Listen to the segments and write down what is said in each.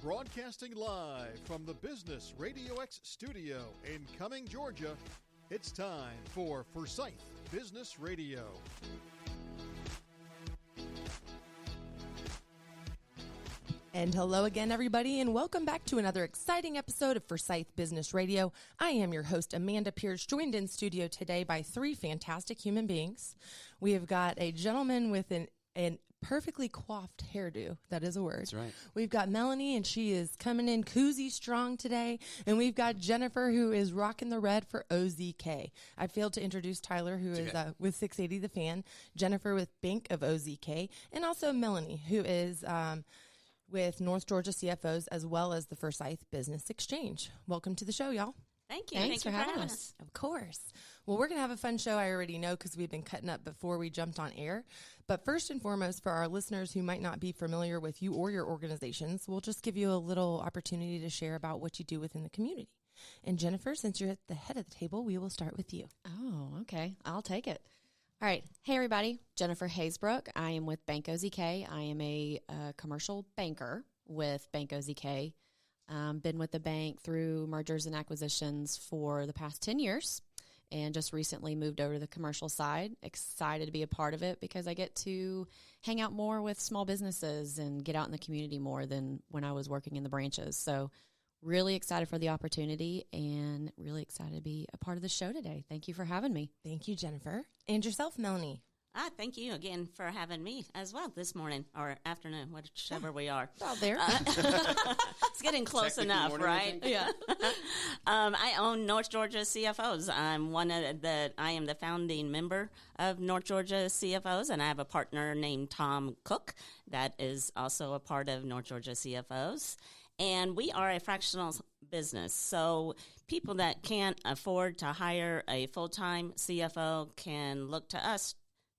Broadcasting live from the Business RadioX studio in Cumming, Georgia, it's time for Forsyth Business Radio. And hello again, everybody, and welcome back to another exciting episode of Forsyth Business Radio. I am your host, Amanda Pierce, joined in studio today by three fantastic human beings. We have got a gentleman with an perfectly coiffed hairdo. That is a word. That's right. We've got Melanie, and she is coming in koozie strong today. And we've got Jennifer, who is rocking the red for OZK. I failed to introduce Tyler, who is with 680 The Fan, Jennifer with Bank of OZK, and also Melanie, who is with North Georgia CFOs, as well as the Forsyth Business Exchange. Welcome to the show, y'all. Thank you. Thanks for having us. Of course. Well, we're going to have a fun show. I already know because we've been cutting up before we jumped on air. But first and foremost, for our listeners who might not be familiar with you or your organizations, we'll just give you a little opportunity to share about what you do within the community. And Jennifer, since you're at the head of the table, we will start with you. Oh, okay. I'll take it. All right. Hey, everybody. Jennifer Haezebrouck. I am with Bank OZK. I am a commercial banker with Bank OZK. Been with the bank through mergers and acquisitions for the past 10 years and just recently moved over to the commercial side. Excited to be a part of it because I get to hang out more with small businesses and get out in the community more than when I was working in the branches. So really excited for the opportunity and really excited to be a part of the show today. Thank you for having me. Thank you, Jennifer. And yourself, Melanie. Thank you again for having me as well this morning or afternoon, whichever we are. Out there. It's getting close enough, morning, right? Yeah. I own North Georgia CFOs. I am the founding member of North Georgia CFOs, and I have a partner named Tom Cook that is also a part of North Georgia CFOs. And we are a fractional business. So people that can't afford to hire a full-time CFO can look to us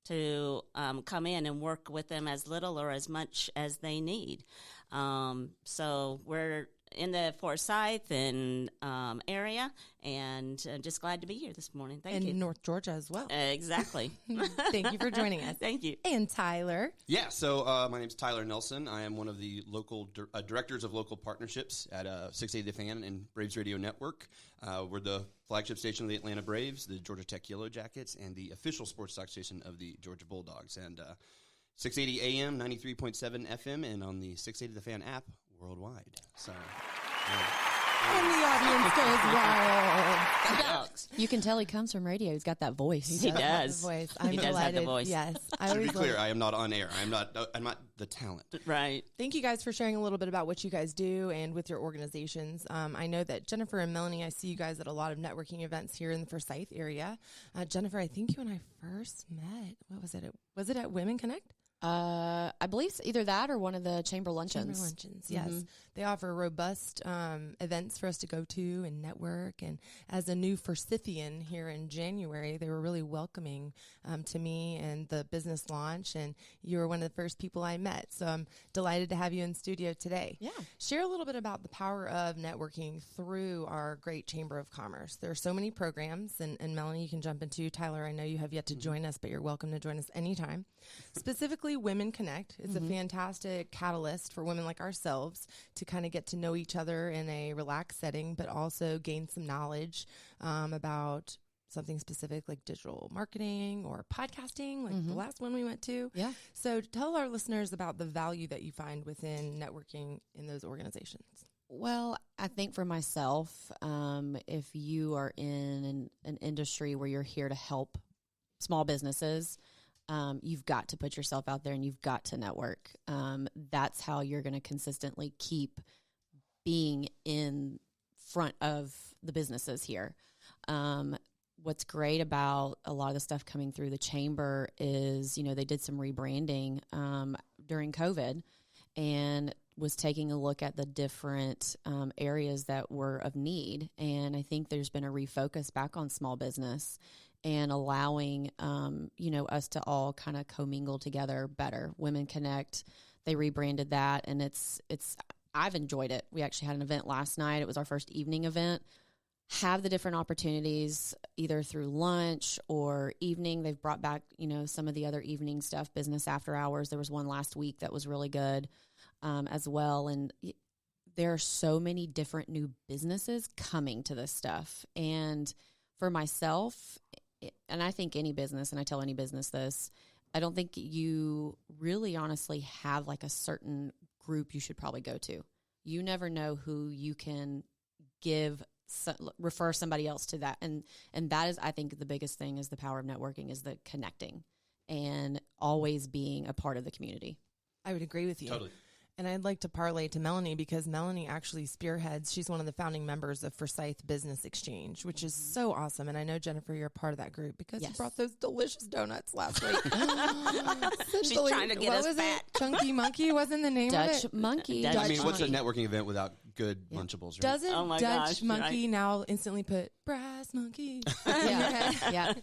to come in and work with them as little or as much as they need. So we're in the Forsyth and area, and just glad to be here this morning. Thank you. And North Georgia as well. Exactly. Thank you for joining us. Thank you. And Tyler. Yeah, so my name's Tyler Nelson. I am one of the local directors of local partnerships at 680 The Fan and Braves Radio Network. We're the flagship station of the Atlanta Braves, the Georgia Tech Yellow Jackets, and the official sports talk station of the Georgia Bulldogs. And 680 AM, 93.7 FM, and on the 680 The Fan app worldwide. So, And the audience goes wild. You can tell he comes from radio. He's got that voice. He does. The voice. I'm He delighted. does have the voice. Yes. to be clear, I am not on air. I'm not the talent. Right. Thank you guys for sharing a little bit about what you guys do and with your organizations. I know that Jennifer and Melanie, I see you guys at a lot of networking events here in the Forsyth area. Jennifer, I think you and I first met. What was it? Was it at Women Connect? I believe it's either that or one of the chamber luncheons. Chamber luncheons, yes. They offer robust events for us to go to and network. And as a new Forsythian here in January, they were really welcoming to me and the business launch. And you were one of the first people I met. So I'm delighted to have you in studio today. Yeah. Share a little bit about the power of networking through our great Chamber of Commerce. There are so many programs, and Melanie, you can jump into. Tyler, I know you have yet to join us, but you're welcome to join us anytime. Specifically, Women Connect. It's a fantastic catalyst for women like ourselves to kind of get to know each other in a relaxed setting, but also gain some knowledge about something specific like digital marketing or podcasting, like the last one we went to. Yeah. So tell our listeners about the value that you find within networking in those organizations. Well, I think for myself, if you are in an industry where you're here to help small businesses, you've got to put yourself out there and you've got to network. That's how you're going to consistently keep being in front of the businesses here. What's great about a lot of the stuff coming through the chamber is, they did some rebranding during COVID and was taking a look at the different areas that were of need. And I think there's been a refocus back on small business and allowing, us to all kind of commingle together better. Women Connect, they rebranded that, and I've enjoyed it. We actually had an event last night. It was our first evening event. Have the different opportunities either through lunch or evening. They've brought back, some of the other evening stuff, business after hours. There was one last week that was really good as well. And there are so many different new businesses coming to this stuff. And for myself, and I think any business, and I tell any business this, I don't think you really honestly have like a certain group you should probably go to. You never know who you can refer somebody else to that. And that is, I think, the biggest thing is the power of networking is the connecting and always being a part of the community. I would agree with you. Totally. And I'd like to parlay to Melanie because Melanie actually spearheads. She's one of the founding members of Forsyth Business Exchange, which is so awesome. And I know, Jennifer, you're a part of that group because you brought those delicious donuts last week. She's trying to get us fat. Chunky Monkey wasn't the name of it? Dutch Monkey. I mean, what's a networking event without good Lunchables, right? Doesn't Dutch Monkey now instantly put Brass Monkey? Yeah.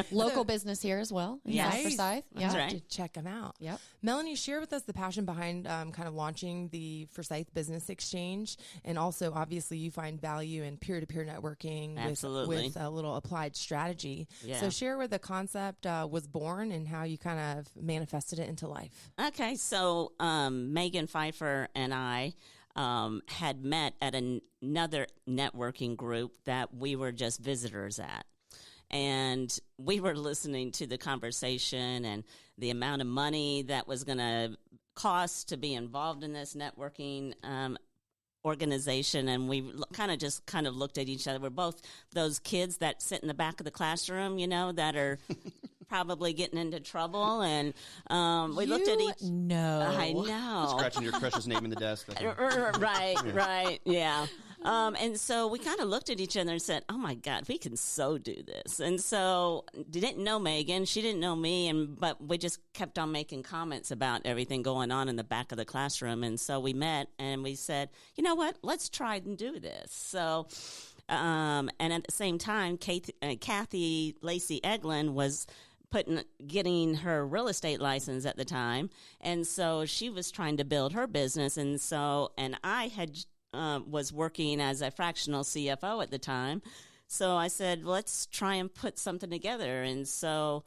Local business here as well. Yes. Forsyth. Yeah. right. To check them out. Yep. Melanie, share with us the passion behind kind of launching the Forsyth Business Exchange. And also, obviously, you find value in peer-to-peer networking Absolutely. with a little applied strategy. Yeah. So share where the concept was born and how you kind of manifested it into life. Okay, so Megan Pfeiffer and I had met at another networking group that we were just visitors at. And we were listening to the conversation and the amount of money that was going to cost to be involved in this networking organization. And we kind of looked at each other. We're both those kids that sit in the back of the classroom, that are probably getting into trouble. And we looked at each. No, I know. Scratching your crush's name in the desk. Right, yeah. And so we kind of looked at each other and said, oh, my God, we can so do this. And so didn't know Megan. She didn't know me. But we just kept on making comments about everything going on in the back of the classroom. And so we met and we said, you know what, let's try and do this. So and at the same time, Kathy Lacey Eglin was getting her real estate license at the time. And so she was trying to build her business. And I had was working as a fractional CFO at the time. So I said, let's try and put something together. And so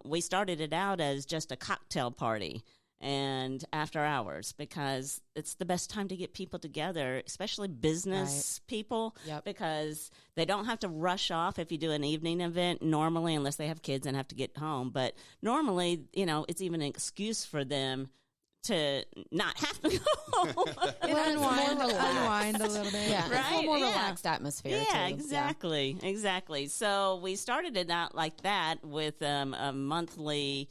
we started it out as just a cocktail party and after hours, because it's the best time to get people together, especially business people, because they don't have to rush off if you do an evening event normally, unless they have kids and have to get home. But normally, it's even an excuse for them to not have to go Unwind a little bit. Yeah, right? It's a more relaxed atmosphere. Yeah, too. exactly. So we started it out like that with a monthly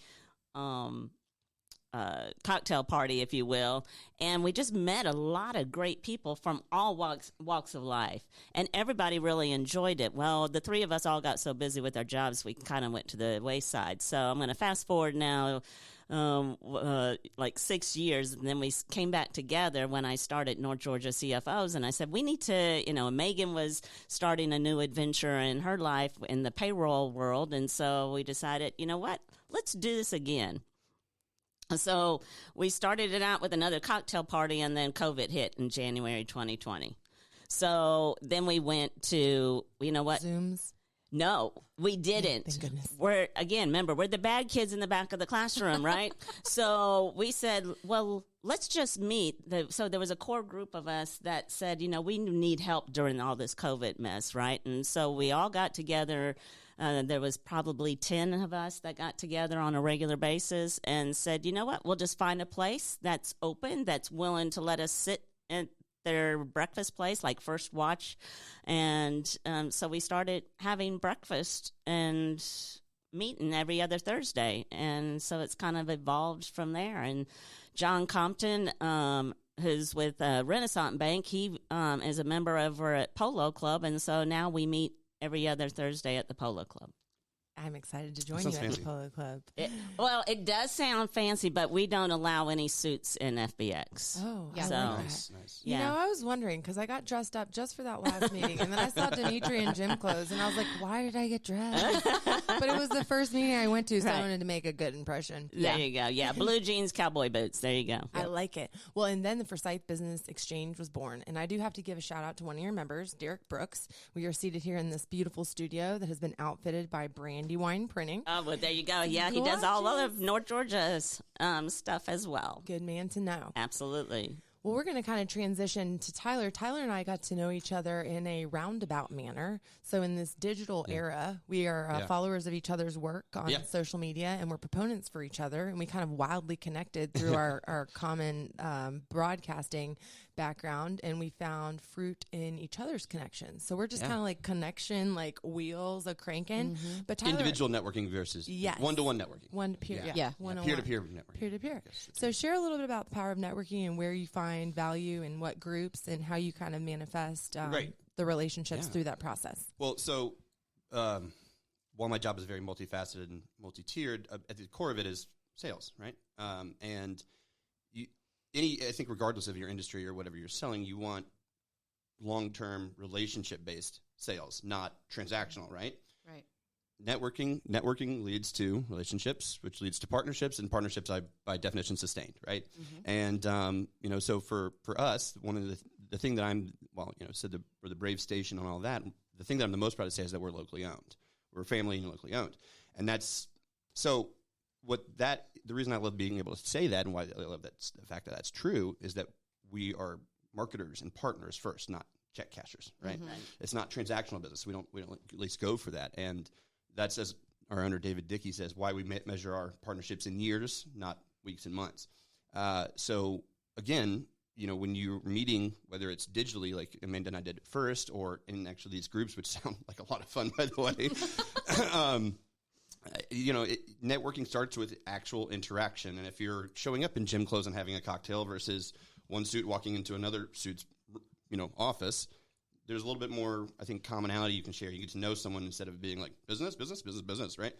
cocktail party, if you will, and we just met a lot of great people from all walks of life, and everybody really enjoyed it. Well, the three of us all got so busy with our jobs, we kind of went to the wayside. So I'm going to fast forward now. Like 6 years, and then we came back together when I started North Georgia CFOs, and I said, we need to, Megan was starting a new adventure in her life in the payroll world, and so we decided, you know what, let's do this again. So we started it out with another cocktail party, and then COVID hit in January 2020. So then we went to, Zooms. No, we didn't. Thank goodness. We're the bad kids in the back of the classroom, right? So we said, well, let's just meet. So there was a core group of us that said, we need help during all this COVID mess, right? And so we all got together. There was probably 10 of us that got together on a regular basis and said, you know what, we'll just find a place that's open, that's willing to let us sit at their breakfast place, like First Watch. And so we started having breakfast and meeting every other Thursday. And so it's kind of evolved from there. And John Compton, who's with Renaissance Bank, he is a member over at Polo Club. And so now we meet every other Thursday at the Polo Club. I'm excited to join That you sounds at the fancy. Polo Club. It does sound fancy, but we don't allow any suits in FBX. Oh, Yeah. I So- love that. Nice. You know, I was wondering because I got dressed up just for that last meeting, and then I saw Dimitri in gym clothes, and I was like, "Why did I get dressed?" But it was the first meeting I went to, so I Right. wanted to make a good impression. There you go. Yeah, blue jeans, cowboy boots. There you go. I like it. Well, and then the Forsyth Business Exchange was born. And I do have to give a shout out to one of your members, Derek Brooks. We are seated here in this beautiful studio that has been outfitted by Brandywine Printing. Oh, well, there you go. Yeah, he does all of North Georgia's stuff as well. Good man to know. Absolutely. Well, we're going to kind of transition to Tyler. Tyler and I got to know each other in a roundabout manner. So in this digital era, we are followers of each other's work on social media, and we're proponents for each other. And we kind of wildly connected through our common broadcasting background, and we found fruit in each other's connections. So we're just kind of like connection, like wheels a cranking. But Tyler, individual networking versus one-to-one networking. Peer-to-peer networking. Peer-to-peer. So share a little bit about the power of networking and where you find value in what groups and how you kind of manifest the relationships through that process. Well, so while my job is very multifaceted and multi-tiered, at the core of it is sales, right? And I think regardless of your industry or whatever you're selling, you want long-term relationship-based sales, not transactional, right? Right. Networking leads to relationships, which leads to partnerships, and partnerships by definition sustained, right? And so for us, one of the thing that we're the Brave Station and all that. The thing that I'm the most proud to say is that we're locally owned. We're family and locally owned, and that's so. The reason I love being able to say that, and why I love the fact that that's true, is that we are marketers and partners first, not check cashers, right? It's not transactional business. We don't at least go for that, and that's, as our owner David Dickey says, why we measure our partnerships in years, not weeks and months. So again, when you're meeting, whether it's digitally, like Amanda and I did it first, or in actually these groups, which sound like a lot of fun, by the way. Networking starts with actual interaction. And if you're showing up in gym clothes and having a cocktail versus one suit walking into another suit's, office, there's a little bit more, I think, commonality you can share. You get to know someone instead of being like business, right?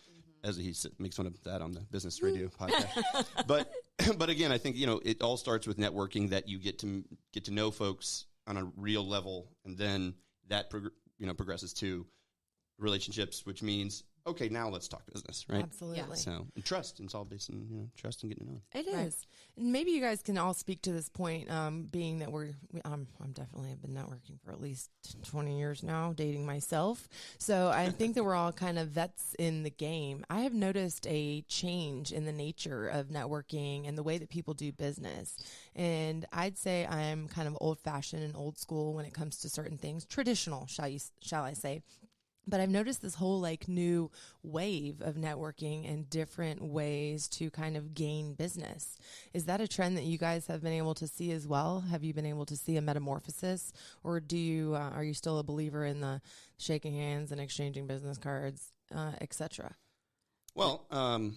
As he makes fun of that on the business radio podcast. But again, I think, it all starts with networking, that you get to know folks on a real level. And then that, progresses to relationships, which means, okay, now let's talk business, right? Absolutely. Yeah. So, and trust. It's all based on, trust and getting to know. It is. And maybe you guys can all speak to this point, being that I'm definitely have been networking for at least 20 years now, dating myself. So I think that we're all kind of vets in the game. I have noticed a change in the nature of networking and the way that people do business. And I'd say I'm kind of old fashioned and old school when it comes to certain things, traditional, shall I say. But I've noticed this whole new wave of networking and different ways to kind of gain business. Is that a trend that you guys have been able to see as well? Have you been able to see a metamorphosis, or are you still a believer in the shaking hands and exchanging business cards, etc.? Well, I'll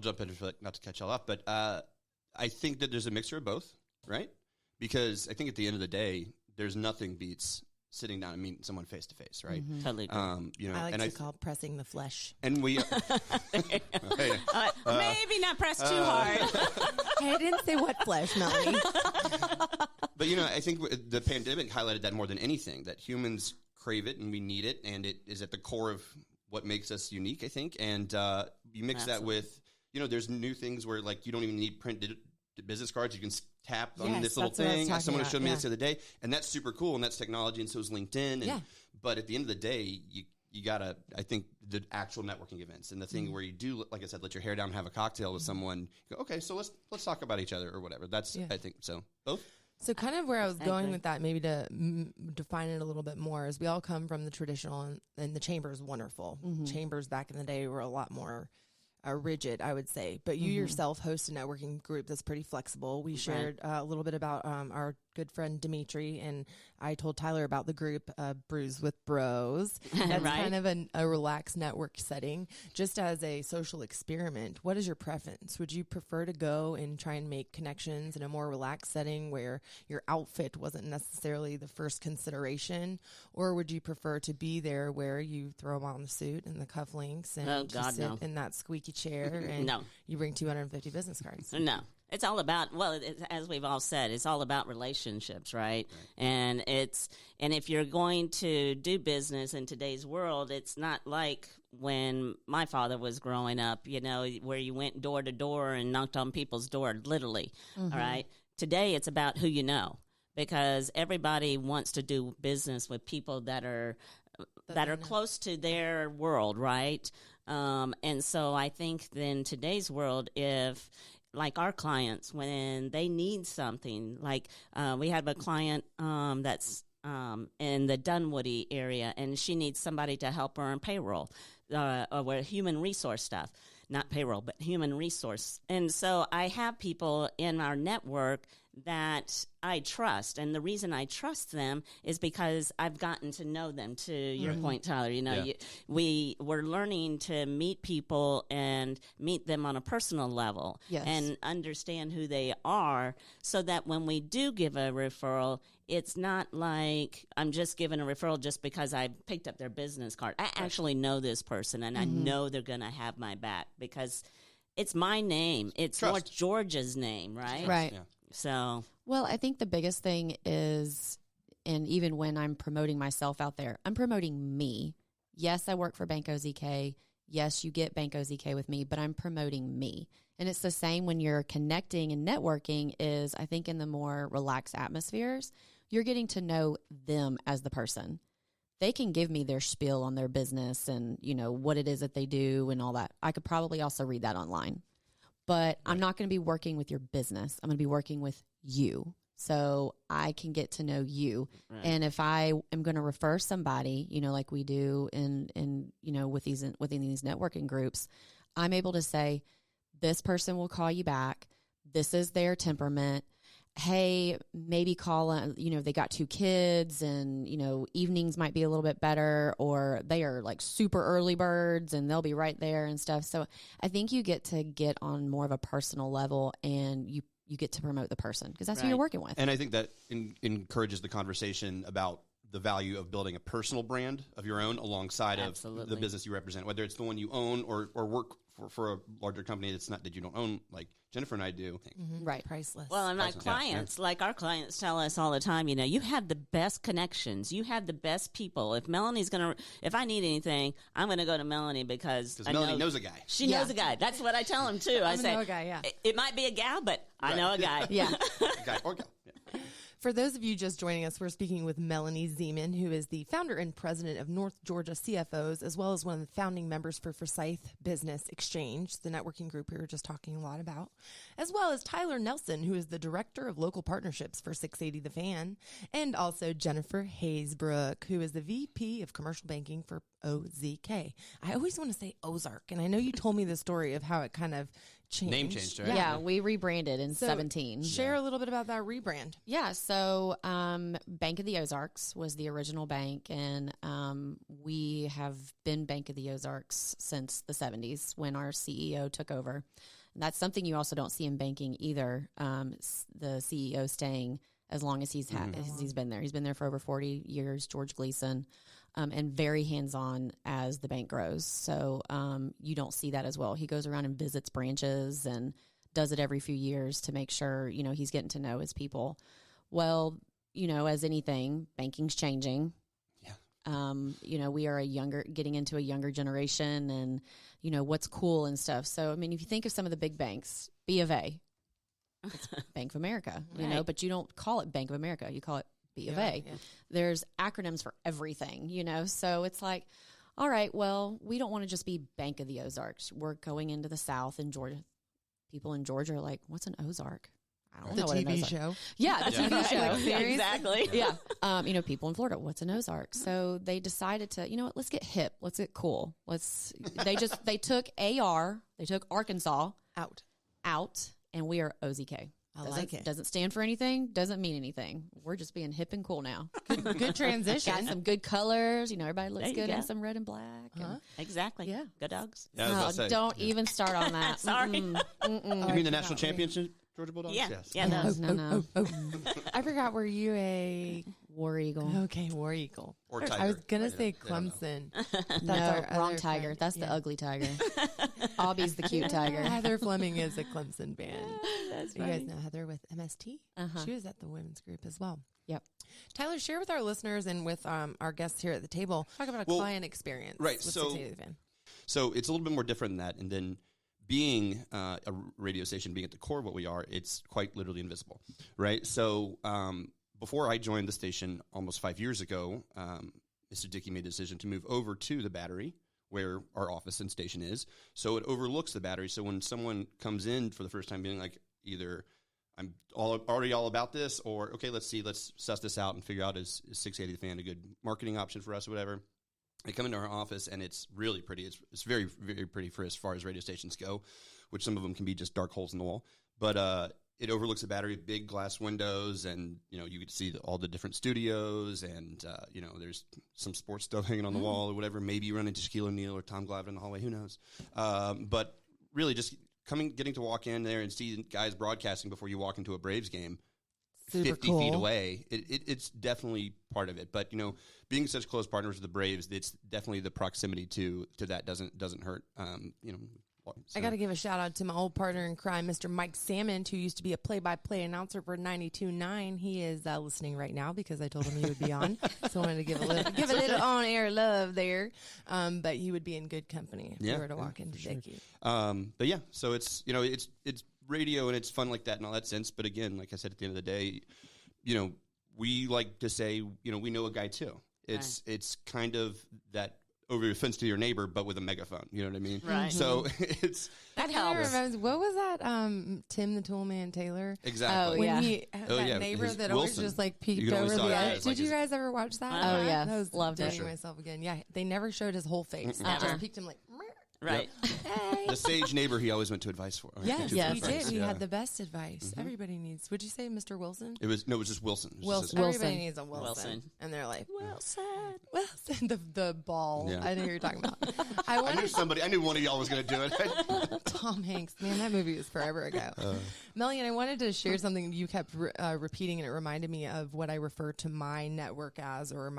jump in not to catch y'all up, but I think that there's a mixture of both, right? Because I think at the end of the day, there's nothing beats sitting down and meeting someone face to face, right? Totally agree. I like to call pressing the flesh. And we maybe not press too hard. Hey, I didn't say what flesh, Melanie. But I think the pandemic highlighted that more than anything, that humans crave it and we need it, and it is at the core of what makes us unique, I think. And you mix that with, there's new things where you don't even need printed business cards. You can tap on this little thing. Someone showed me this the other day, and that's super cool, and that's technology, and so is LinkedIn. But at the end of the day, you gotta, I think, the actual networking events and the thing where you do, like I said, let your hair down and have a cocktail with someone. You go, okay, so let's talk about each other or whatever. That's I think so. Both. So kind of where I was going with that, maybe to define it a little bit more, is we all come from the traditional, and the chamber is wonderful. Chambers back in the day were a lot more rigid, I would say. But you yourself host a networking group that's pretty flexible. We shared a little bit about our good friend Dimitri, and I told Tyler about the group Brews with Bros. That's kind of a relaxed network setting, just as a social experiment. What is your preference? Would you prefer to go and try and make connections in a more relaxed setting where your outfit wasn't necessarily the first consideration, or would you prefer to be there where you throw on the suit and the cufflinks and sit in that squeaky chair and you bring 250 business cards? No. It's all about, as we've all said, it's all about relationships, right? And if you're going to do business in today's world, it's not like when my father was growing up, where you went door to door and knocked on people's door, literally, all right? Today, it's about who you know, because everybody wants to do business with people that are close to their world, right? And so I think in today's world, if like our clients, when they need something, like we have a client that's in the Dunwoody area, and she needs somebody to help her on payroll or human resource stuff. Not payroll, but human resource. And so I have people in our network that I trust. And the reason I trust them is because I've gotten to know them, to your point, Tyler. You know, we're learning to meet people and meet them on a personal level and understand who they are, so that when we do give a referral, it's not like I'm just giving a referral just because I picked up their business card. I actually know this person, and I know they're going to have my back because it's my name. It's North Georgia's name, right? Right. Yeah. So, well, I think the biggest thing is, and even when I'm promoting myself out there, I'm promoting me. Yes, I work for Bank OZK. Yes, you get Bank OZK with me, but I'm promoting me. And it's the same when you're connecting and networking is, I think, in the more relaxed atmospheres, you're getting to know them as the person. They can give me their spiel on their business and, you know, what it is that they do and all that. I could probably also read that online. But I'm not going to be working with your business. I'm going to be working with you, so I can get to know you. Right. And if I am going to refer somebody, you know, like we do in you know, within these networking groups, I'm able to say, this person will call you back. This is their temperament. Hey, maybe call, you know, they got 2 kids and, you know, evenings might be a little bit better, or they are like super early birds and they'll be right there and stuff. So I think you get to get on more of a personal level, and you get to promote the person because that's who you're working with. And I think that encourages the conversation about the value of building a personal brand of your own alongside of the business you represent, whether it's the one you own or work for a larger company that's not, that you don't own, like Jennifer and I do. Right. Priceless. well, and my clients, like our clients tell us all the time, you know, you have the best connections. You have the best people. If if I need anything, I'm going to go to Melanie because Melanie knows a guy. She knows a guy. That's what I tell them too. I say, know a guy, it might be a gal, but I know a guy. Yeah. Guy or gal. Yeah. For those of you just joining us, we're speaking with Melanie Zeman, who is the founder and president of North Georgia CFOs, as well as one of the founding members for Forsyth Business Exchange, the networking group we were just talking a lot about, as well as Tyler Nelson, who is the director of local partnerships for 680 The Fan, and also Jennifer Haezebrouck, who is the VP of commercial banking for OZK. I always want to say Ozark, and I know you told me the story of how it kind of changed. Name changed, right? Yeah, we rebranded in 2017. Share a little bit about that rebrand. Yeah, so Bank of the Ozarks was the original bank, and we have been Bank of the Ozarks since the 70s when our CEO took over. And that's something you also don't see in banking either, the CEO staying as long as he's been there. He's been there for over 40 years, George Gleason, and very hands-on as the bank grows. So you don't see that as well. He goes around and visits branches and does it every few years to make sure, you know, he's getting to know his people. Well, you know, as anything, banking's changing. Yeah. You know, we are getting into a younger generation and, you know, what's cool and stuff. So, I mean, if you think of some of the big banks, B of A, it's Bank of America, you know, but you don't call it Bank of America. You call it B of A. Yeah. There's acronyms for everything, you know, so it's like, all right, well, we don't want to just be Bank of the Ozarks. We're going into the South in Georgia. People in Georgia are like, what's an Ozark? I don't know what an Ozark. The TV show. Yeah, the TV show. Like, exactly. Yeah. You know, people in Florida, what's an Ozark? So they decided to, you know what, let's get hip. Let's get cool. They took AR, they took Arkansas out, and we are OZK. I like it. Doesn't stand for anything, doesn't mean anything. We're just being hip and cool now. Good transition. Got some good colors. You know, everybody looks good in some red and black. Uh-huh. Exactly. Yeah. Good dogs. Yeah, don't even start on that. Sorry. You mean the national championship, Georgia Bulldogs? Yeah. Yes. Yeah, No. I forgot, were you a War Eagle? Okay, War Eagle. Or Tiger. I was going to say Clemson. No, wrong tiger. Friend. That's the ugly tiger. Aubie's the cute tiger. Heather Fleming is a Clemson fan. That's You guys know Heather with MST? Uh-huh. She was at the women's group as well. Yep. Tyler, share with our listeners and with our guests here at the table, talk about a client experience. Right. With So it's a little bit more different than that. And then being a radio station, being at the core of what we are, it's quite literally invisible. Right. So before I joined the station almost 5 years ago, Mr. Dickey made the decision to move over to the Battery, where our office and station is. So it overlooks the battery. So when someone comes in for the first time being like, either I'm already all about this, or, okay, let's suss this out and figure out is 680 The Fan a good marketing option for us or whatever. They come into our office, and it's really pretty. It's very, very pretty for as far as radio stations go, which some of them can be just dark holes in the wall. But it overlooks the battery, big glass windows, and, you get to see all the different studios, and, there's some sports stuff hanging on the wall or whatever. Maybe you run into Shaquille O'Neal or Tom Glavine in the hallway. Who knows? But really just getting to walk in there and see guys broadcasting before you walk into a Braves game. Super 50 cool. feet away, it's definitely part of it. But being such close partners with the Braves, it's definitely the proximity to that doesn't hurt. So. I got to give a shout out to my old partner in crime, Mr. Mike Salmon, who used to be a play-by-play announcer for 92.9. He is listening right now because I told him he would be on. So I wanted to give a little on-air love there. But he would be in good company if we were to walk into Dickie. But yeah, so it's it's radio and it's fun like that in all that sense. But again, like I said, at the end of the day, we like to say, we know a guy too. It's kind of that over your fence to your neighbor, but with a megaphone. You know what I mean? Right. So it's That helps. What was that? Tim the Toolman Taylor. exactly. When yeah. he had that neighbor his that always Wilson. just like You peeked can only over saw the his edge. eyes, like Did you his- guys ever watch that? Oh, yeah. That was Loved it. dating myself again. Yeah, they never showed his whole face. They Never. just peeked him like. Right. Hey. The sage neighbor he always went to advice for. Yes, Yes. he did. He Yeah. had the best advice. Everybody needs. Would you say Mr. Wilson? It was just Wilson. It was Wilson. just Everybody Wilson. needs a Wilson. Wilson. And they're like, Wilson. Wilson, the ball. Yeah. I know who you're talking about. I knew one of y'all was going to do it. Tom Hanks. Man, that movie was forever ago. Melanie, and I wanted to share something you kept repeating, and it reminded me of what I refer to my network as, or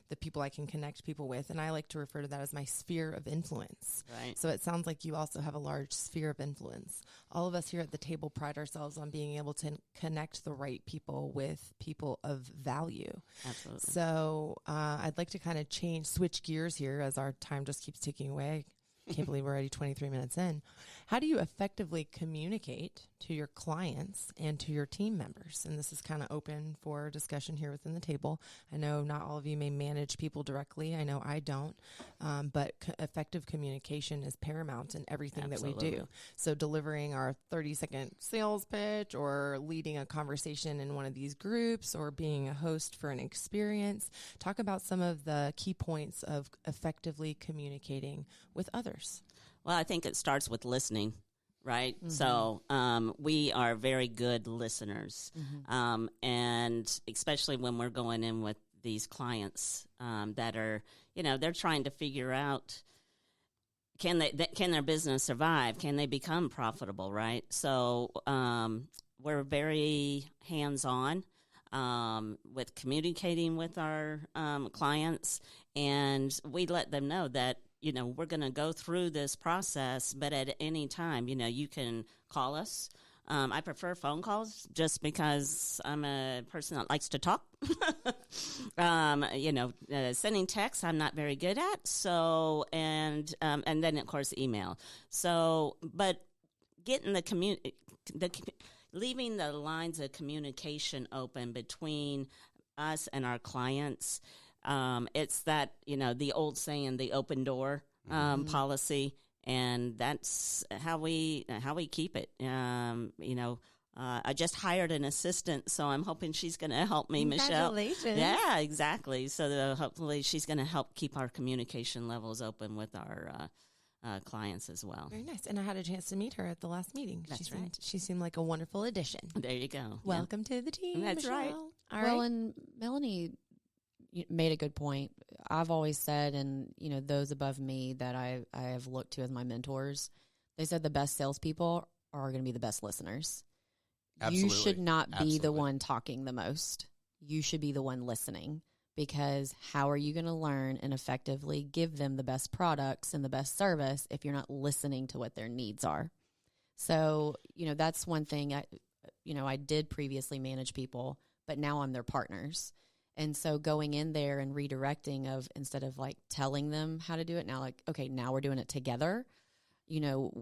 the people I can connect people with. And I like to refer to that as my sphere of influence. Right. So it sounds like you also have a large sphere of influence. All of us here at the table pride ourselves on being able to connect the right people with people of value. Absolutely. So I'd like to kind of switch gears here as our time just keeps ticking away. I can't believe we're already 23 minutes in. How do you effectively communicate to your clients and to your team members? And this is kind of open for discussion here within the table. I know not all of you may manage people directly. I know I don't. But effective communication is paramount in everything that we do. Absolutely. So delivering our 30-second sales pitch, or leading a conversation in one of these groups, or being a host for an experience. Talk about some of the key points of effectively communicating with others. Well, I think it starts with listening, right? So we are very good listeners. And especially when we're going in with these clients that are, they're trying to figure out, can their business survive? Can they become profitable, right? So we're very hands-on with communicating with our clients, and we let them know that, we're going to go through this process, but at any time, you can call us. I prefer phone calls just because I'm a person that likes to talk. Sending texts I'm not very good at. So, and then of course email. So, but getting leaving the lines of communication open between us and our clients. It's that, the old saying, the open door policy, and that's how we keep it. I just hired an assistant, so I'm hoping she's going to help me, Michelle. Congratulations. Yeah, exactly. So hopefully she's going to help keep our communication levels open with our clients as well. Very nice. And I had a chance to meet her at the last meeting. That's She seemed like a wonderful addition. There you go. Welcome to the team. That's Michelle. right. All Well, right. and Melanie made a good point. I've always said, and those above me that I have looked to as my mentors, they said the best salespeople are going to be the best listeners. Absolutely. You should not be the Absolutely. one talking the most. You should be the one listening, because how are you going to learn and effectively give them the best products and the best service if you're not listening to what their needs are? So, that's one thing. I did previously manage people, but now I'm their partners. And so going in there and redirecting instead of like telling them how to do it, now like, okay, now we're doing it together.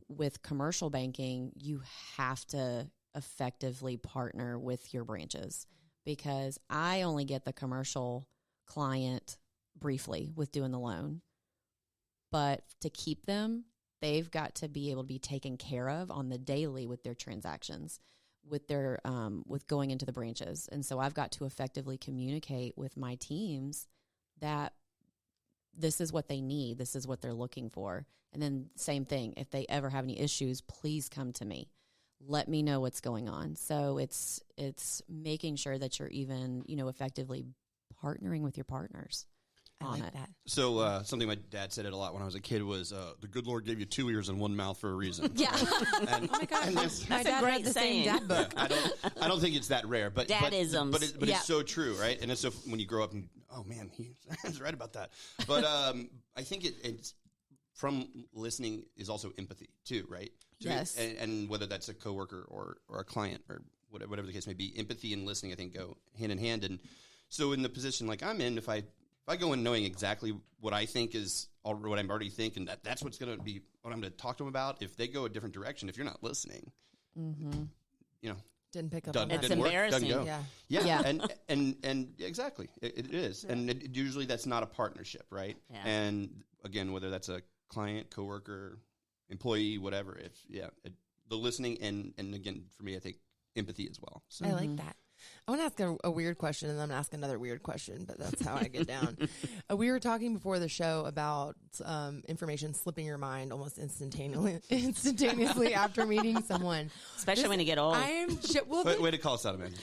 With commercial banking, you have to effectively partner with your branches, because I only get the commercial client briefly with doing the loan, But to keep them, they've got to be able to be taken care of on the daily with their transactions, with their with going into the branches. And so I've got to effectively communicate with my teams that this is what they need, this is what they're looking for. And then same thing, if they ever have any issues, please come to me. Let me know what's going on. So it's making sure that you're even, effectively partnering with your partners. I like that. So something my dad said it a lot when I was a kid was, the good Lord gave you 2 ears and 1 mouth for a reason. Yeah. And, Oh my God, that's my a dad great read the saying. same dad book. I don't think it's that rare, but Dadisms. but it's so true, right? And it's so when you grow up and man, he's right about that. But I think it's from listening is also empathy too, right? Yes. And whether that's a coworker or a client or whatever the case may be, empathy and listening I think go hand in hand. And so in the position like I'm in, if I go in knowing exactly what I think is or what I'm already thinking, that's what's going to be what I'm going to talk to them about. If they go a different direction, if you're not listening, Didn't pick up done, on that. It's didn't work, doesn't embarrassing. go. Yeah. And exactly, it is, and usually that's not a partnership, right? Yeah. And again, whether that's a client, coworker, employee, whatever, the listening and again for me, I think empathy as well. So. I like that. I want to ask a weird question, and then I'm going to ask another weird question, but that's how I get down. We were talking before the show about information slipping your mind almost instantaneously after meeting someone. Especially when you get old. I am Way to call us out, Amanda.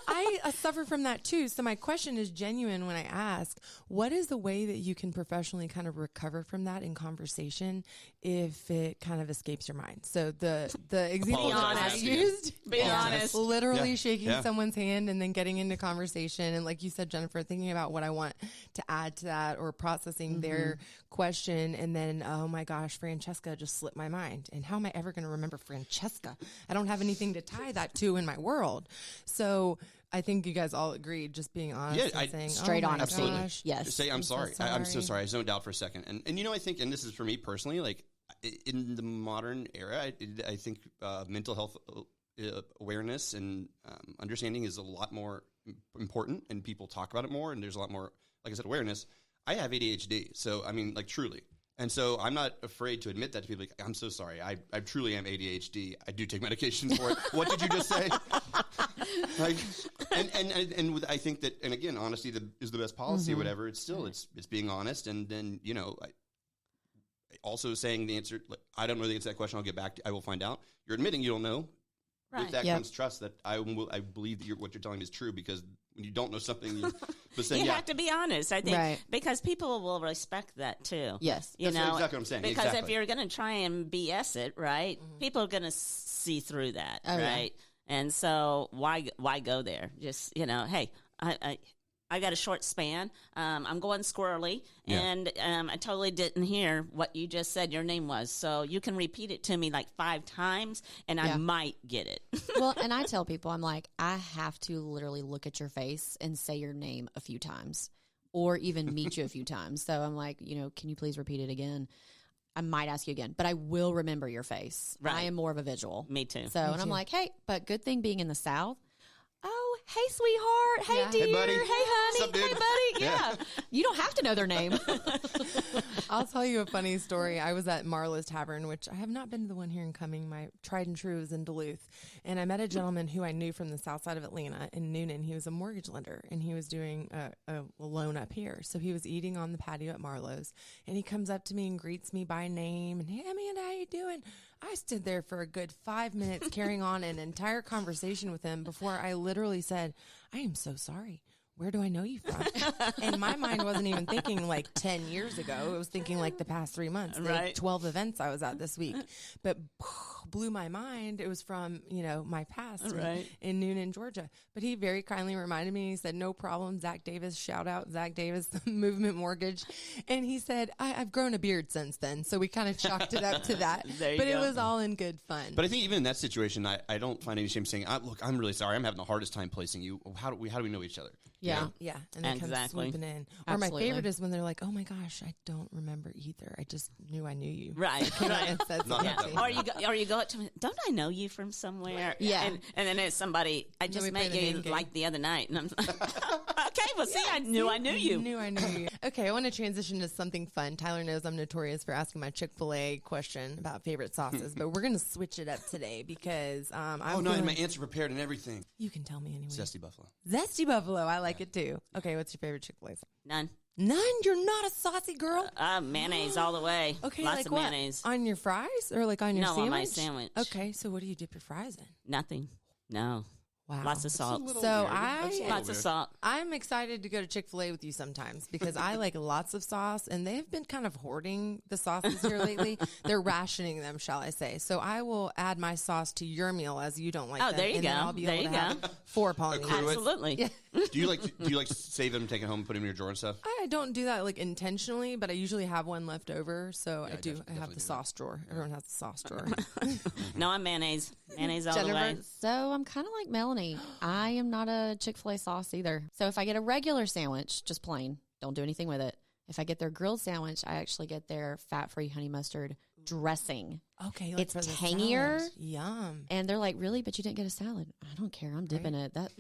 I suffer from that too. So my question is genuine when I ask, what is the way that you can professionally kind of recover from that in conversation if it kind of escapes your mind? So the example that I honest. used, Be honest. literally Yeah. shaking Yeah. someone's hand and then getting into conversation. And like you said, Jennifer, thinking about what I want to add to that or processing their question. And then, oh my gosh, Francesca just slipped my mind. And how am I ever going to remember Francesca? I don't have anything to tie that to in my world. So I think you guys all agreed, just being honest and saying, straight oh on, my absolutely. gosh. Yes. Just say I'm sorry. I'm so sorry. I zoned out for a second. And I think, and this is for me personally, like in the modern era, I think mental health awareness and understanding is a lot more important, and people talk about it more, and there's a lot more, like I said, awareness. I have ADHD, so I mean, like truly. And so I'm not afraid to admit that to people. Like, I'm so sorry. I truly am ADHD. I do take medications for it. What did you just say? And I think that, and again, honesty is the best policy or whatever. It's still, it's being honest. And then, also saying the answer, like, I don't know the answer to that question. I'll get back to I will find out. You're admitting you don't know. Right. With that Yep. comes trust that I believe that what you're telling me is true, because when you don't know something, but saying, You have to be honest, I think, Right. because people will respect that too. Yes. You That's know, exactly what I'm saying. Because if Exactly. you're going to try and BS it, right, people are going to see through that, Oh, yeah. right? And so why go there? Just, hey, I got a short span. I'm going squirrely, Yeah. and I totally didn't hear what you just said your name was. So you can repeat it to me like 5 times, and I Yeah. might get it. Well, and I tell people, I'm like, I have to literally look at your face and say your name a few times, or even meet you a few times. So I'm like, can you please repeat it again? I might ask you again, but I will remember your face. Right. I am more of a visual. Me too. So, and I'm like, hey, but good thing being in the South. Oh, hey, sweetheart. Hey, Yeah. dear. Hey, buddy. Hey, honey. Sup, dude? Hey, buddy. Yeah. You don't have to know their name. I'll tell you a funny story. I was at Marla's Tavern, which I have not been to the one here in Cumming. My tried and true is in Duluth. And I met a gentleman who I knew from the south side of Atlanta in Noonan. He was a mortgage lender, and he was doing a loan up here. So he was eating on the patio at Marlo's, and he comes up to me and greets me by name. And, hey, Amanda, how you doing? I stood there for a good 5 minutes carrying on an entire conversation with him before I literally said, I am so sorry. Where do I know you from? And my mind wasn't even thinking like 10 years ago. It was thinking like the past 3 months. The Right. 12 events I was at this week. But blew my mind. It was from, my past Right. in Noonan, Georgia. But he very kindly reminded me. He said, no problem. Zach Davis, shout out Zach Davis, the Movement Mortgage. And he said, I've grown a beard since then. So we kind of chalked it up to that. There you But it go. was all in good fun. But I think even in that situation, I don't find any shame saying, look, I'm really sorry. I'm having the hardest time placing you. How do we know each other? Yeah. Yeah, and they come Exactly. swooping in. Or my Absolutely. favorite is when they're like, "Oh my gosh, I don't remember either. I just knew I knew you." Right. And said Not something. that Or you go up to me, don't I know you from somewhere? Yeah. And then it's somebody, I then just we play met the you name game. like the other night. And I'm like, Okay, well, see, I knew you. I knew you. Okay, I want to transition to something fun. Tyler knows I'm notorious for asking my Chick-fil-A question about favorite sauces, but we're going to switch it up today because I had my answer prepared and everything. You can tell me anyway. Zesty Buffalo. Zesty Buffalo. I like it too. Okay, what's your favorite Chick-fil-A sauce? None. None? You're not a saucy girl? Mayonnaise all the way. Okay, Lots like of what? mayonnaise. On your fries or like on your sandwich? No, on my sandwich. Okay, so what do you dip your fries in? Nothing. No. Wow. Lots of salt. So Lots of salt. I'm excited to go to Chick-fil-A with you sometimes because I like lots of sauce, and they've been kind of hoarding the sauces here lately. They're rationing them, shall I say. So I will add my sauce to your meal as you don't like them. There you and go. Then I'll be There able you to have go. 4 Polynesian. Absolutely. Yeah. Do you like save them, take it home, put them in your drawer and stuff? I don't do that like intentionally, but I usually have one left over. So I do. I have the sauce drawer. Everyone has the sauce drawer. No, I'm mayonnaise. Mayonnaise all the way. Jennifer? So I'm kind of like Melanie. I am not a Chick-fil-A sauce either. So if I get a regular sandwich, just plain, don't do anything with it. If I get their grilled sandwich, I actually get their fat-free honey mustard dressing. Okay, like It's for the tangier. salad. Yum. And they're like, really? But you didn't get a salad. I don't care. I'm dipping it. That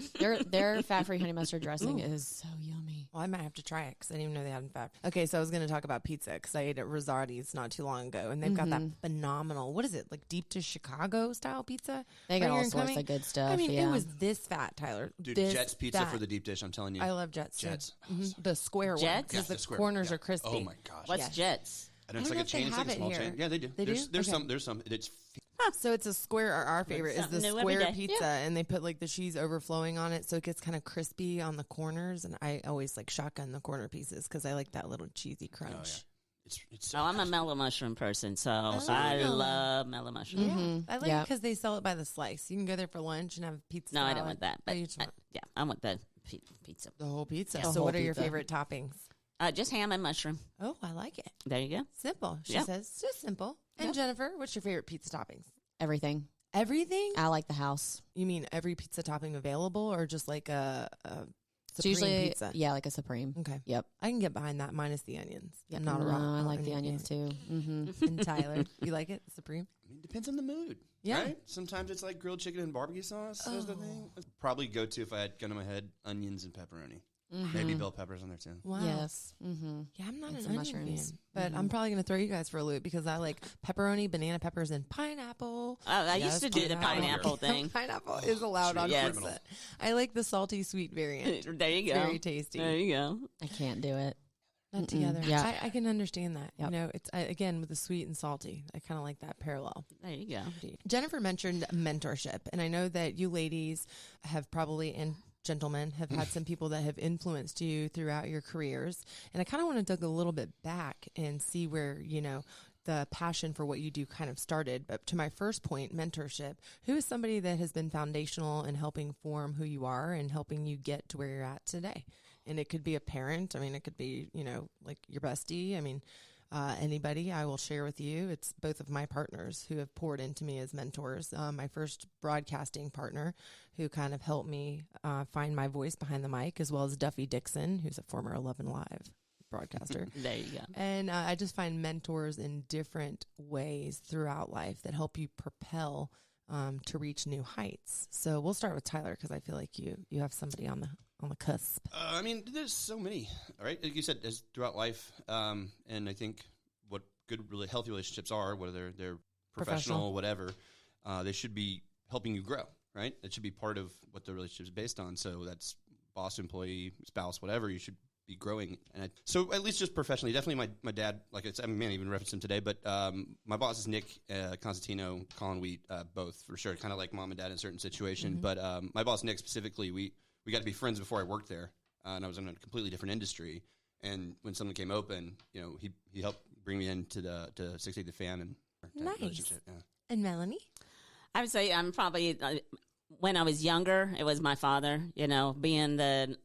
their fat-free honey mustard dressing is so yummy. Well, I might have to try it because I didn't even know they had fat. Okay, so I was going to talk about pizza because I ate at Rosardi's not too long ago, and they've got that phenomenal, what is it, like deep to Chicago style pizza? They got right all here in sorts Cumming? of good stuff. I mean, yeah. it was this fat, Tyler. Dude, this Jets Pizza fat. for the deep dish, I'm telling you. I love Jets. too. Jets. The square one. Jets? Because Yeah, the square corners one. are crispy. Oh my gosh. What's Yeah. Jets? I don't know, I it's don't like a know if chain. they It's like a have small it chain. here. Yeah, they do. They do? There's Okay. some. It's So it's a square. Our favorite is the something new every square day. pizza, and they put like the cheese overflowing on it, so it gets kind of crispy on the corners. And I always like shotgun the corner pieces because I like that little cheesy crunch. it's Oh, I'm a mellow mushroom person, so I love mellow mushroom. I like it because they sell it by the slice. You can go there for lunch and have pizza. No, I salad. don't want that. Oh, But you just want I want the pizza. the whole pizza. The So, whole what are your pizza. favorite toppings? Just ham and mushroom. Oh, I like it. There you go. Simple. She Yep. says it's just simple. And Jennifer, what's your favorite pizza toppings? Everything. Everything? I like the house. You mean every pizza topping available, or just like a It's supreme usually pizza? yeah, like a supreme. Okay. Yep. I can get behind that minus the onions. I'm not a No, rock. I like the onions too. And Tyler, you like it? Supreme? I mean, it depends on the mood. Yeah. Right? Sometimes it's like grilled chicken and barbecue sauce. That's the thing. Probably go to, if I had gun in my head, onions and pepperoni. Maybe bell peppers on there too. Wow. Yes. Mm-hmm. Yeah, I'm not And an some onion mushrooms. fan, but I'm probably going to throw you guys for a loop because I like pepperoni, banana peppers, and pineapple. Oh, I used to do the pineapple thing. Pineapple is allowed on Yes. pizza. I like the salty sweet variant. There you It's go. very tasty. There you go. I can't do it. Not together. Yeah. I can understand that. Yep. You know, it's again with the sweet and salty. I kind of like that parallel. There you go. Jennifer mentioned mentorship, and I know that you ladies have probably and gentlemen have had some people that have influenced you throughout your careers. And I kind of want to dig a little bit back and see where, you know, the passion for what you do kind of started. But to my first point, mentorship, who is somebody that has been foundational in helping form who you are and helping you get to where you're at today? And it could be a parent. I mean, it could be, you know, like your bestie. I mean, anybody I will share with you. It's both of my partners who have poured into me as mentors. My first broadcasting partner who kind of helped me find my voice behind the mic, as well as Duffy Dixon, who's a former 11 Live broadcaster. There you go. And I just find mentors in different ways throughout life that help you propel to reach new heights. So we'll start with Tyler because I feel like you have somebody on the cusp. I mean, there's so many, all right? Like you said, as throughout life, and I think what good, really healthy relationships are, whether they're professional, whatever, they should be helping you grow, right? It should be part of what the relationship is based on. So that's boss, employee, spouse, whatever. You should be growing. And so at least just professionally, definitely my dad, like I said, I may even reference him today, but my boss is Nick Constantino, Colin Wheat, both for sure, kind of like mom and dad in certain situations. But my boss, Nick, specifically, we got to be friends before I worked there, and I was in a completely different industry. And when something came open, you know, he helped bring me into to 680 The Fan and that Nice. relationship. Yeah. And Melanie? I would say I'm probably, when I was younger, it was my father, you know, being the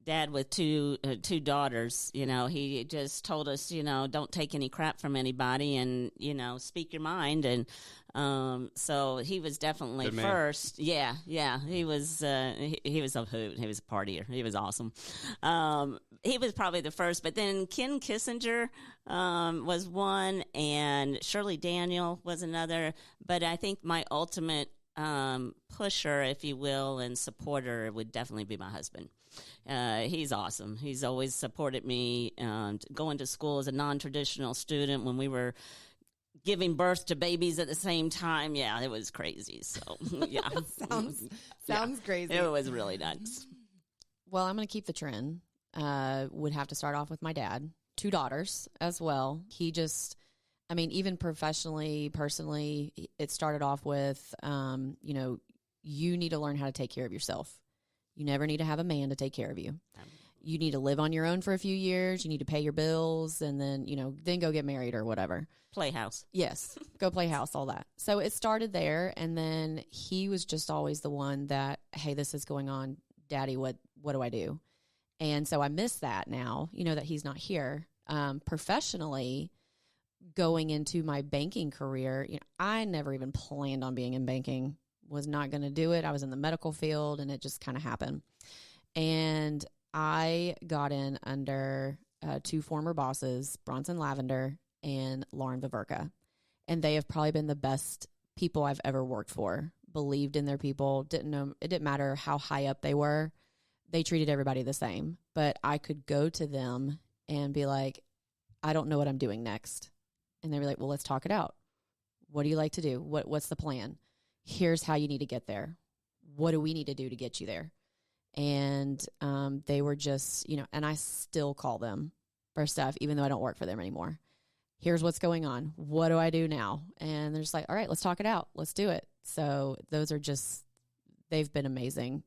dad with two daughters, you know, he just told us, you know, don't take any crap from anybody and, you know, speak your mind. And so he was definitely Good man. first. Yeah. He was he was a hoot. He was a partier. He was awesome. He was probably the first, but then Ken Kissinger was one, and Shirley Daniel was another. But I think my ultimate pusher, if you will, and supporter would definitely be my husband. He's awesome. He's always supported me going to school as a non-traditional student when we were giving birth to babies at the same time. Yeah, it was crazy. So, yeah. sounds crazy. It was really nuts. Well, I'm going to keep the trend. Would have to start off with my dad. 2 daughters as well. He just, I mean, even professionally, personally, it started off with, you need to learn how to take care of yourself. You never need to have a man to take care of you. You need to live on your own for a few years. You need to pay your bills and then, then go get married or whatever. Playhouse. Yes. Go play house, all that. So it started there. And then he was just always the one that, hey, this is going on. Daddy, what do I do? And so I miss that now, that he's not here. Professionally, going into my banking career, I never even planned on being in banking. Was not going to do it. I was in the medical field, and it just kind of happened. And I got in under 2 former bosses, Bronson Lavender and Lauren Viverka. And they have probably been the best people I've ever worked for. Believed in their people. Didn't know, it didn't matter how high up they were. They treated everybody the same. But I could go to them and be like, I don't know what I'm doing next. And they were like, well, let's talk it out. What do you like to do? What's the plan? Here's how you need to get there. What do we need to do to get you there? And they were just, and I still call them for stuff, even though I don't work for them anymore. Here's what's going on. What do I do now? And they're just like, all right, let's talk it out. Let's do it. So those are just, they've been amazing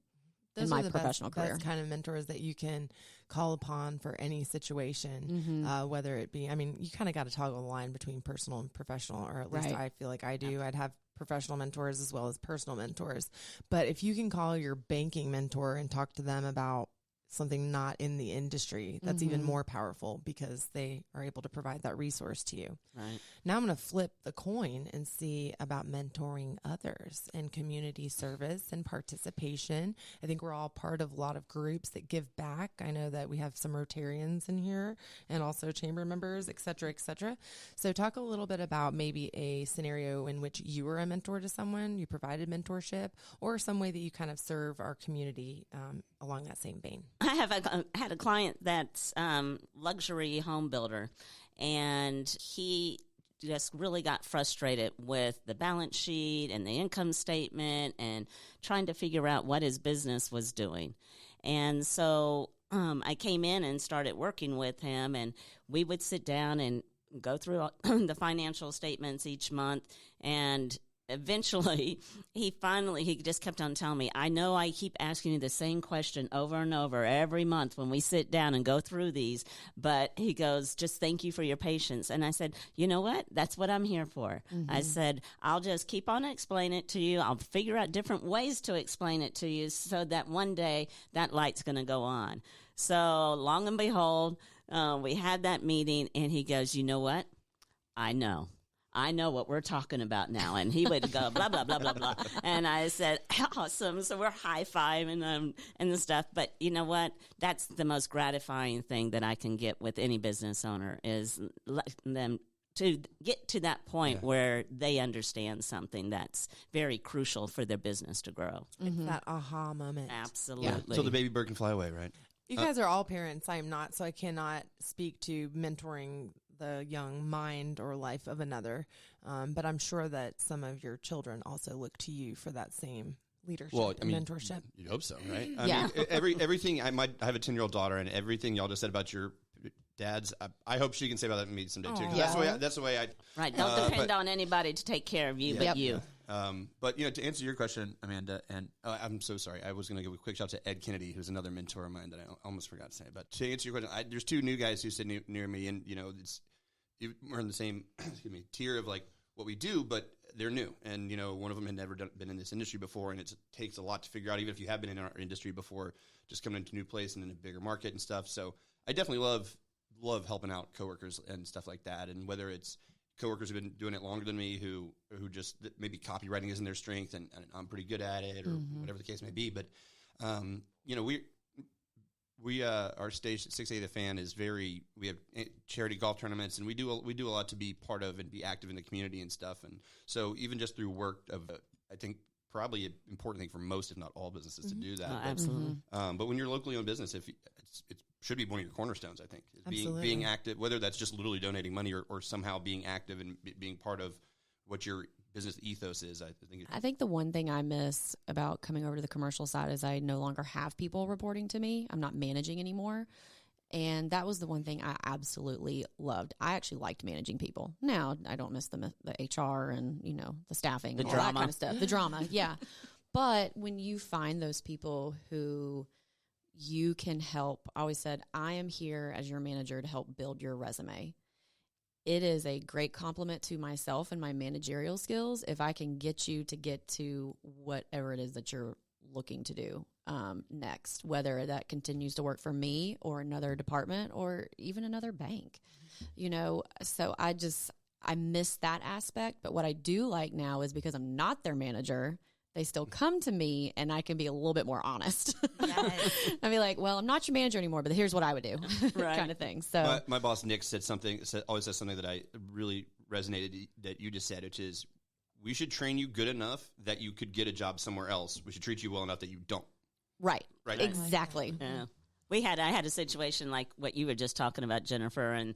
in my professional career. Best kind of mentors that you can call upon for any situation, whether it be, you kind of got to toggle the line between personal and professional, or at least I feel like I do. I'd have professional mentors as well as personal mentors. But if you can call your banking mentor and talk to them about something not in the industry, that's even more powerful because they are able to provide that resource to you. Right. Now I'm going to flip the coin and see about mentoring others and community service and participation. I think we're all part of a lot of groups that give back. I know that we have some Rotarians in here and also chamber members, et cetera, et cetera. So talk a little bit about maybe a scenario in which you were a mentor to someone, you provided mentorship, or some way that you kind of serve our community along that same vein. I had a client that's luxury home builder, and he just really got frustrated with the balance sheet and the income statement and trying to figure out what his business was doing. And so I came in and started working with him, and we would sit down and go through the financial statements each month. And eventually, he just kept on telling me, I know I keep asking you the same question over and over every month when we sit down and go through these, but he goes, just thank you for your patience. And I said, you know what? That's what I'm here for. I said, I'll just keep on explaining it to you. I'll figure out different ways to explain it to you so that one day that light's going to go on. So long and behold, we had that meeting, and he goes, you know what? I know what we're talking about now. And he would go, blah, blah, blah, blah, blah. And I said, awesome. So we're high-fiving and the stuff. But you know what? That's the most gratifying thing that I can get with any business owner is letting them to get to that point where they understand something that's very crucial for their business to grow. It's that aha moment. Absolutely. Yeah. So the baby bird can fly away, right? You guys are all parents. I am not, so I cannot speak to mentoring the young mind or life of another. But I'm sure that some of your children also look to you for that same leadership and mentorship. You'd hope so, right? I mean, everything, I have a 10-year-old daughter, and everything y'all just said about your dads, I hope she can say about that to me someday too. 'Cause that's the way I. Right. Don't depend on anybody to take care of you, but you. But to answer your question, Amanda, and I'm so sorry, I was going to give a quick shout out to Ed Kennedy, who's another mentor of mine that I almost forgot to say. But to answer your question, there's 2 new guys who sit near me, and we're in the same tier of like what we do, but they're new, and one of them had never been in this industry before, and it takes a lot to figure out, even if you have been in our industry before, just coming into a new place and in a bigger market and stuff. So I definitely love helping out coworkers and stuff like that, and whether it's coworkers who've been doing it longer than me who just maybe copywriting isn't their strength and I'm pretty good at it, or whatever the case may be. But we our stage 6A The Fan is we have charity golf tournaments, and we do a lot to be part of and be active in the community and stuff. And so even just through work I think probably an important thing for most, if not all, businesses to do that. Oh, absolutely. But when you're locally owned business, it should be one of your cornerstones, I think. Being active, whether that's just literally donating money or somehow being active and being part of what your business ethos is. I think the one thing I miss about coming over to the commercial side is I no longer have people reporting to me. I'm not managing anymore. And that was the one thing I absolutely loved. I actually liked managing people. Now I don't miss the HR and, the staffing, the all drama. that kind of stuff. The drama, yeah. But when you find those people who you can help, I always said, I am here as your manager to help build your resume. It is a great compliment to myself and my managerial skills if I can get you to get to whatever it is that you're looking to do next, whether that continues to work for me or another department or even another bank. So I miss that aspect. But what I do like now is because I'm not their manager, they still come to me and I can be a little bit more honest. Yes. I'd be like, well, I'm not your manager anymore, but here's what I would do, right. kind of thing. So my boss, Nick, always says something that I really resonated that you just said, which is, we should train you good enough that you could get a job somewhere else. We should treat you well enough that you don't. Right. Right. Exactly. Yeah. I had a situation like what you were just talking about, Jennifer, and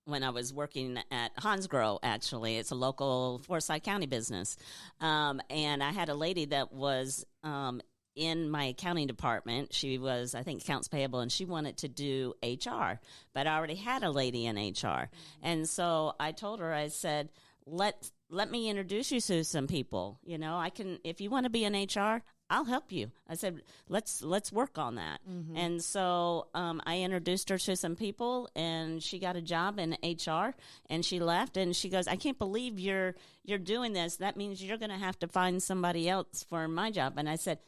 when I was working at Haezebrouck, actually, it's a local Forsyth County business, and I had a lady that was in my accounting department. She was, I think, accounts payable, and she wanted to do HR, but I already had a lady in HR, and so I told her, I said, let me introduce you to some people. I can, if you want to be in HR, I'll help you. I said, let's work on that. Mm-hmm. And so I introduced her to some people, and she got a job in HR, and she left, and she goes, I can't believe you're doing this. That means you're going to have to find somebody else for my job. And I said,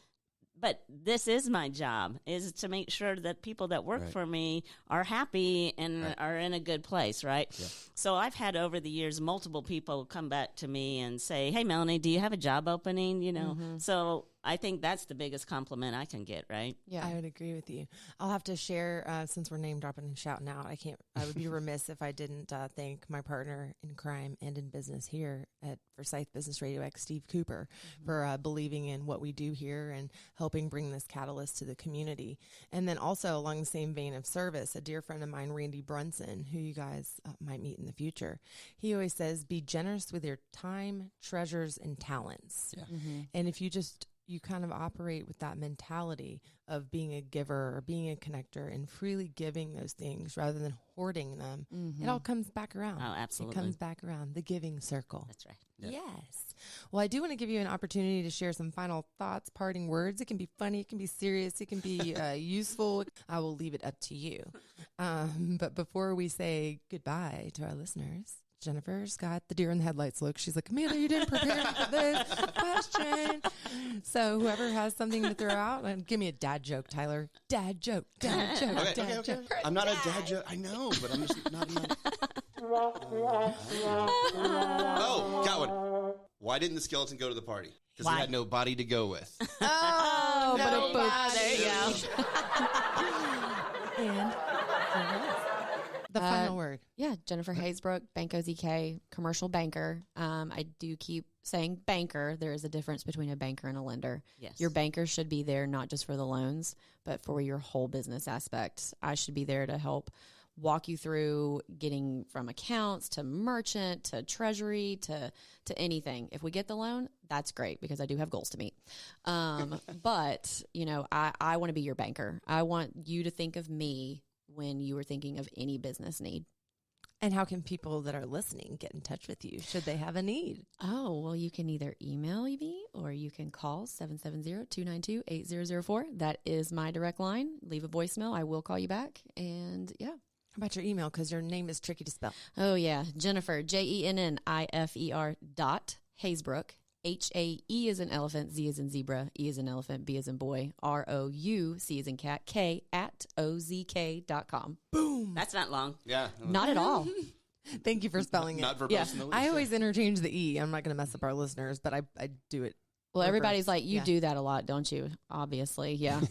but this is my job, is to make sure that people that work for me are happy and are in a good place, right? Yeah. So I've had over the years multiple people come back to me and say, hey, Melanie, do you have a job opening? Mm-hmm. So I think that's the biggest compliment I can get, right? Yeah, I would agree with you. I'll have to share, since we're name dropping and shouting out, I would be remiss if I didn't thank my partner in crime and in business here at Forsyth Business RadioX, Steve Cooper, for believing in what we do here and helping bring this catalyst to the community. And then also along the same vein of service, a dear friend of mine, Randy Brunson, who you guys might meet in the future, he always says, be generous with your time, treasures, and talents. Yeah. Mm-hmm. And if you kind of operate with that mentality of being a giver or being a connector and freely giving those things rather than hoarding them, it all comes back around. Oh, absolutely. It comes back around, the giving circle. That's right. Yeah. Yes. Well, I do want to give you an opportunity to share some final thoughts, parting words. It can be funny, it can be serious, it can be useful. I will leave it up to you. But before we say goodbye to our listeners, Jennifer's got the deer in the headlights look. She's like, Amelia, you didn't prepare me for this question. So whoever has something to throw out, and give me a dad joke, Tyler. Dad joke, dad joke, okay, dad okay. joke. I'm not a dad joke. I know, but I'm just not. Oh, got one. Why didn't the skeleton go to the party? Because he had no body to go with. Oh, no, there you go. And the final word. Yeah, Jennifer Haezebrouck, Bank OZK, commercial banker. I do keep saying banker. There is a difference between a banker and a lender. Yes. Your banker should be there not just for the loans, but for your whole business aspect. I should be there to help walk you through getting from accounts to merchant to treasury to anything. If we get the loan, that's great because I do have goals to meet. But, I want to be your banker. I want you to think of me when you were thinking of any business need. And how can people that are listening get in touch with you should they have a need? Oh, well, you can either email me or you can call 770-292-8004. That is my direct line. Leave a voicemail. I will call you back. And yeah. How about your email? Because your name is tricky to spell. Oh, yeah. Jennifer, JENNIFER Haezebrouck. HAE is an elephant, Z is in zebra, E is an elephant, B is in boy, ROUC is in cat, K @OZK.com. Boom. That's not long. Yeah. Not at all. Thank you for spelling it. Not verbose. Yeah. I always interchange the E. I'm not going to mess up our listeners, but I do it. Well, reverse. everybody's like, you do that a lot, don't you? Obviously, yeah.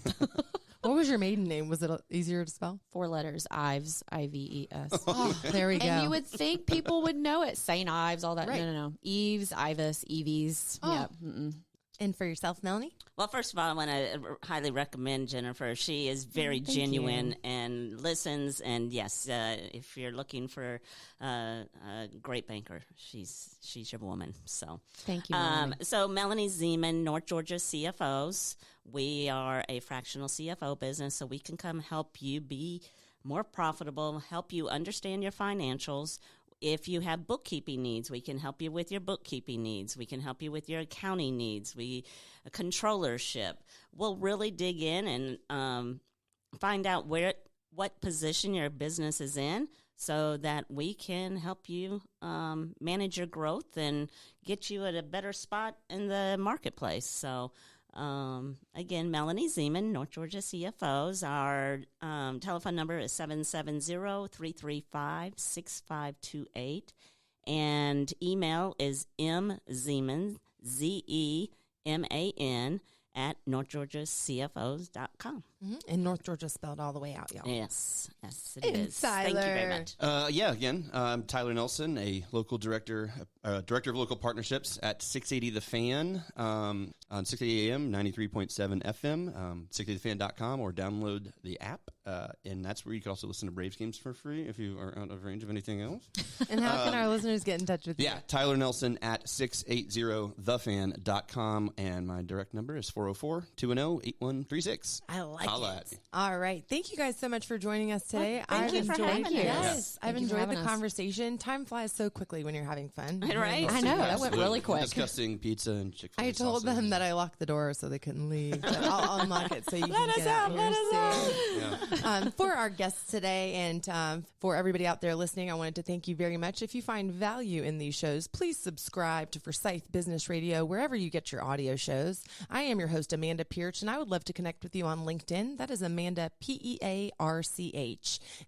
What was your maiden name? Was it easier to spell? 4 letters, Ives, Ives. Oh, there we go. And you would think people would know it. St. Ives, all that. Right. No. Eves, Ivis, Evies. Oh. Yep. Mm-mm. And for yourself, Melanie? Well, first of all, I want to highly recommend Jennifer. She is very Thank genuine you. and listens. And yes, if you're looking for a great banker, she's your woman. So Thank you, Melanie. so Melanie Zeman, North Georgia CFOs. We are a fractional CFO business, so we can come help you be more profitable, help you understand your financials. If you have bookkeeping needs, we can help you with your bookkeeping needs. We can help you with your accounting needs. Controllership. We'll really dig in and find out what position your business is in, so that we can help you manage your growth and get you at a better spot in the marketplace. So. Again, Melanie Zeman, North Georgia CFOs. Our telephone number is 770-335-6528. And email is mzeman, Zeman, at northgeorgiacfos.com. Mm-hmm. And North Georgia spelled all the way out, y'all. Yes, it And is. Thank you very Tyler. much. Again, I'm Tyler Nelson, a local director of local partnerships at 680 The Fan on 680 AM, 93.7 FM, 680thefan.com, or download the app. And that's where you can also listen to Braves games for free if you are out of range of anything else. And how can our listeners get in touch with you? Yeah, Tyler Nelson at 680thefan.com. And my direct number is 404-210-8136. I like Holla it. at me. All right. Thank you guys so much for joining us today. thank you for having us. Yes, I've Thank you for enjoyed having the us. conversation. Time flies so quickly when you're having fun. Right? I know, that went really quick. Discussing pizza and Chick-fil-A I told salsa. them that I locked the door so they couldn't leave. But I'll unlock it so you can us get out, out. let here us soon. For our guests today and for everybody out there listening, I wanted to thank you very much. If you find value in these shows, please subscribe to Forsyth Business Radio wherever you get your audio shows. I am your host, Amanda Pierce, and I would love to connect with you on LinkedIn. That is Amanda, Pearch.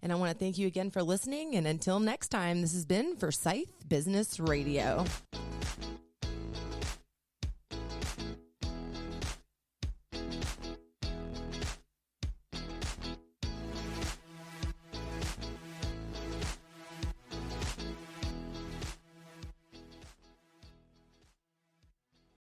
And I want to thank you again for listening. And until next time, this has been Forsyth Business Radio.